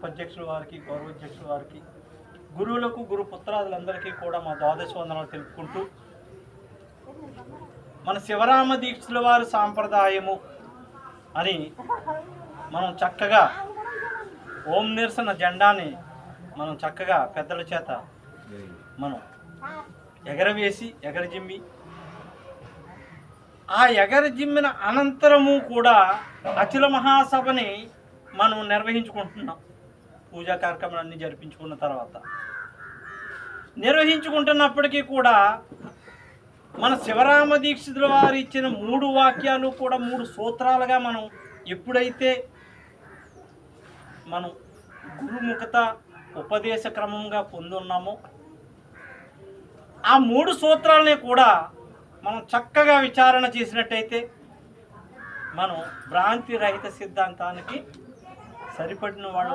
ఉపాధ్యక్షుల వారికి, గౌరవాధ్యక్షుల వారికి, గురువులకు, గురు పుత్రాదులందరికీ కూడా మా ద్వాదశ వందనాలు తెలుపుకుంటూ, మన శివరామ దీక్షల వారి సాంప్రదాయము అని మనం చక్కగా ఓం నిరసన జెండాని మనం చక్కగా పెద్దల చేత మనం ఎగరవేసి ఎగరజిమ్మి, ఆ ఎగరజిమ్మిన అనంతరము కూడా అఖిల మహాసభని మనం నిర్వహించుకుంటున్నాం. పూజా కార్యక్రమాలన్నీ జరిపించుకున్న తర్వాత నిర్వహించుకుంటున్నప్పటికీ కూడా మన శివరామ దీక్షితుల వారు ఇచ్చిన 3 వాక్యాలు కూడా 3 సూత్రాలుగా మనం ఎప్పుడైతే మనం గురుముఖత ఉపదేశ క్రమంగా పొందున్నామో ఆ 3 సూత్రాలని కూడా మనం చక్కగా విచారణ చేసినట్టయితే మనం భ్రాంతి రహిత సిద్ధాంతానికి సరిపడిన వాళ్ళు